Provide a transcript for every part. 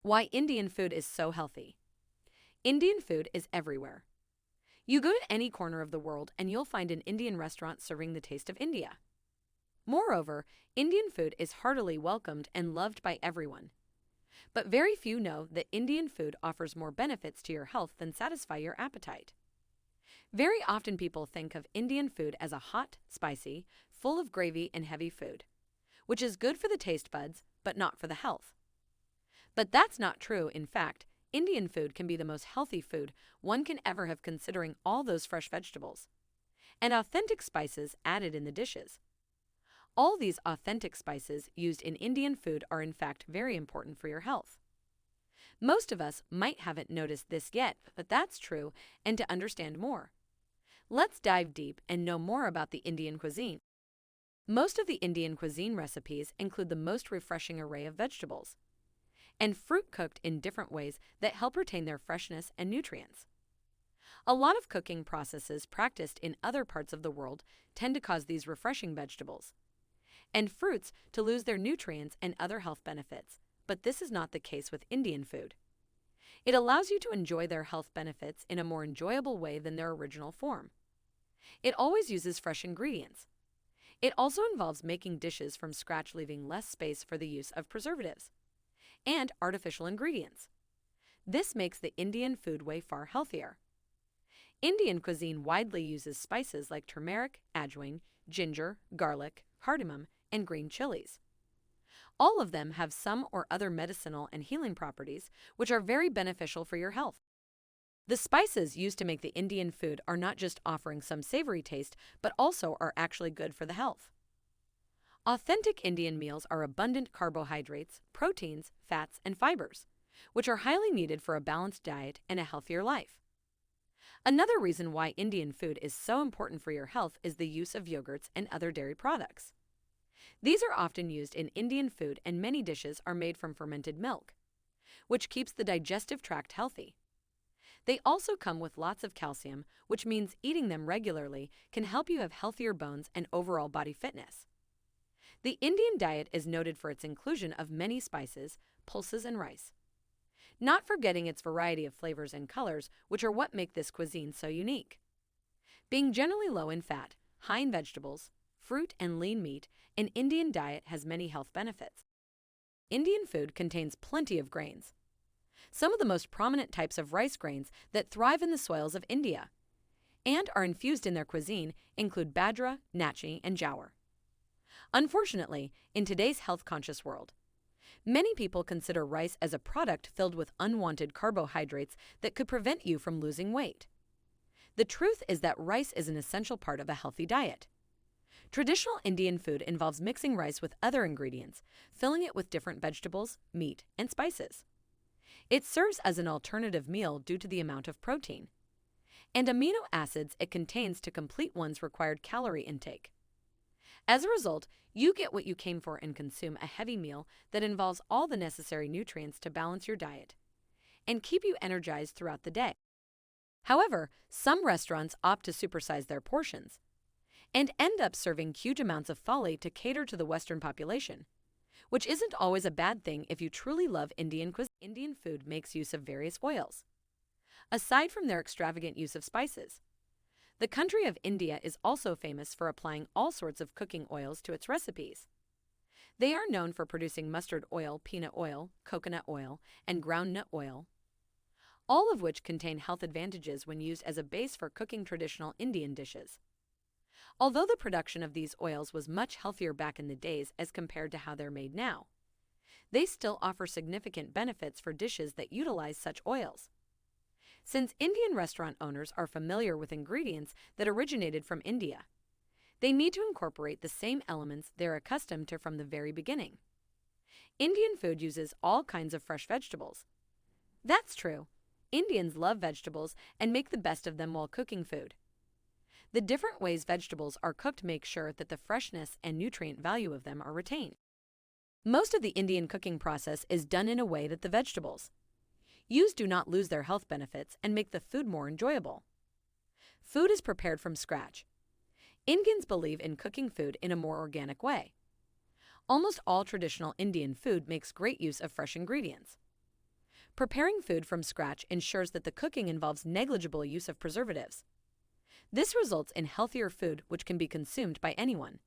Why Indian food is so healthy. Indian food is everywhere. You go to any corner of the world and you'll find an Indian restaurant serving the taste of India. Moreover, Indian food is heartily welcomed and loved by everyone. But very few know that Indian food offers more benefits to your health than satisfy your appetite. Very often people think of Indian food as a hot, spicy, full of gravy and heavy food, which is good for the taste buds, but not for the health. But that's not true. In fact, Indian food can be the most healthy food one can ever have, considering all those fresh vegetables and authentic spices added in the dishes. All these authentic spices used in Indian food are in fact very important for your health. Most of us might haven't noticed this yet, but that's true, and to understand more, let's dive deep and know more about the Indian cuisine. Most of the Indian cuisine recipes include the most refreshing array of vegetables and fruit cooked in different ways that help retain their freshness and nutrients. A lot of cooking processes practiced in other parts of the world tend to cause these refreshing vegetables and fruits to lose their nutrients and other health benefits, but this is not the case with Indian food. It allows you to enjoy their health benefits in a more enjoyable way than their original form. It always uses fresh ingredients. It also involves making dishes from scratch, leaving less space for the use of preservatives and artificial ingredients. This makes the Indian food way far healthier. Indian cuisine widely uses spices like turmeric, ajwain, ginger, garlic, cardamom, and green chilies. All of them have some or other medicinal and healing properties, which are very beneficial for your health. The spices used to make the Indian food are not just offering some savory taste, but also are actually good for the health. Authentic Indian meals are abundant carbohydrates, proteins, fats, and fibers, which are highly needed for a balanced diet and a healthier life. Another reason why Indian food is so important for your health is the use of yogurts and other dairy products. These are often used in Indian food, and many dishes are made from fermented milk, which keeps the digestive tract healthy. They also come with lots of calcium, which means eating them regularly can help you have healthier bones and overall body fitness. The Indian diet is noted for its inclusion of many spices, pulses, and rice, not forgetting its variety of flavors and colors, which are what make this cuisine so unique. Being generally low in fat, high in vegetables, fruit, and lean meat, an Indian diet has many health benefits. Indian food contains plenty of grains. Some of the most prominent types of rice grains that thrive in the soils of India and are infused in their cuisine include bajra, nachi, and jowar. Unfortunately, in today's health-conscious world, many people consider rice as a product filled with unwanted carbohydrates that could prevent you from losing weight. The truth is that rice is an essential part of a healthy diet. Traditional Indian food involves mixing rice with other ingredients, filling it with different vegetables, meat, and spices. It serves as an alternative meal due to the amount of protein and amino acids it contains to complete one's required calorie intake. As a result, you get what you came for and consume a heavy meal that involves all the necessary nutrients to balance your diet and keep you energized throughout the day. However, some restaurants opt to supersize their portions and end up serving huge amounts of folly to cater to the Western population, which isn't always a bad thing if you truly love Indian cuisine. Indian food makes use of various oils, aside from their extravagant use of spices. The country of India is also famous for applying all sorts of cooking oils to its recipes. They are known for producing mustard oil, peanut oil, coconut oil, and groundnut oil, all of which contain health advantages when used as a base for cooking traditional Indian dishes. Although the production of these oils was much healthier back in the days as compared to how they're made now, they still offer significant benefits for dishes that utilize such oils. Since Indian restaurant owners are familiar with ingredients that originated from India, they need to incorporate the same elements they're accustomed to from the very beginning. Indian food uses all kinds of fresh vegetables. That's true. Indians love vegetables and make the best of them while cooking food. The different ways vegetables are cooked make sure that the freshness and nutrient value of them are retained. Most of the Indian cooking process is done in a way that the vegetables used do not lose their health benefits and make the food more enjoyable. Food is prepared from scratch. Indians believe in cooking food in a more organic way. Almost all traditional Indian food makes great use of fresh ingredients. Preparing food from scratch ensures that the cooking involves negligible use of preservatives. This results in healthier food which can be consumed by anyone.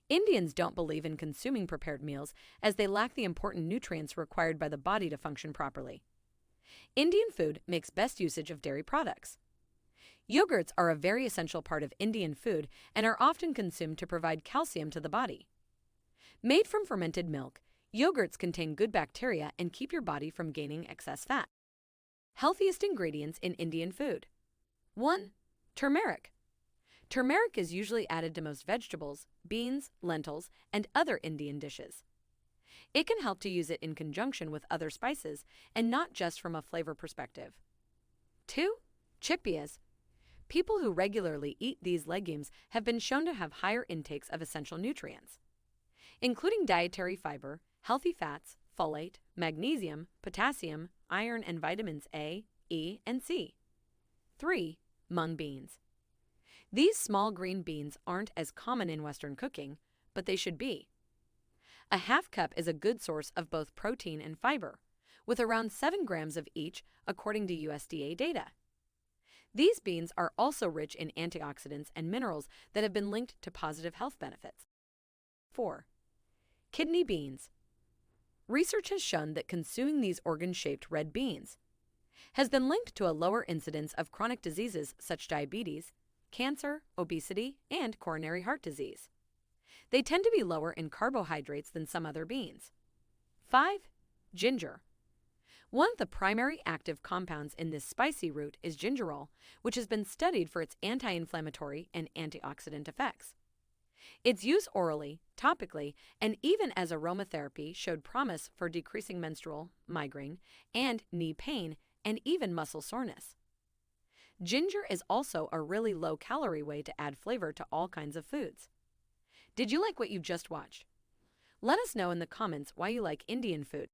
Indians don't believe in consuming prepared meals as they lack the important nutrients required by the body to function properly. Indian food makes best usage of dairy products. Yogurts are a very essential part of Indian food and are often consumed to provide calcium to the body. Made from fermented milk, yogurts contain good bacteria and keep your body from gaining excess fat. Healthiest ingredients in Indian food. 1. Turmeric. Turmeric is usually added to most vegetables, beans, lentils, and other Indian dishes. It can help to use it in conjunction with other spices and not just from a flavor perspective. 2. Chickpeas. People who regularly eat these legumes have been shown to have higher intakes of essential nutrients, including dietary fiber, healthy fats, folate, magnesium, potassium, iron, and vitamins A, E, and C. 3. Mung beans. These small green beans aren't as common in Western cooking, but they should be. A half cup is a good source of both protein and fiber, with around 7 grams of each according to USDA data. These beans are also rich in antioxidants and minerals that have been linked to positive health benefits. 4. Kidney beans. Research has shown that consuming these organ-shaped red beans has been linked to a lower incidence of chronic diseases such as diabetes, cancer, obesity, and coronary heart disease. They tend to be lower in carbohydrates than some other beans. 5. Ginger. One of the primary active compounds in this spicy root is gingerol, which has been studied for its anti-inflammatory and antioxidant effects. Its use orally, topically, and even as aromatherapy showed promise for decreasing menstrual, migraine, and knee pain, and even muscle soreness. Ginger is also a really low-calorie way to add flavor to all kinds of foods. Did you like what you just watched? Let us know in the comments why you like Indian food.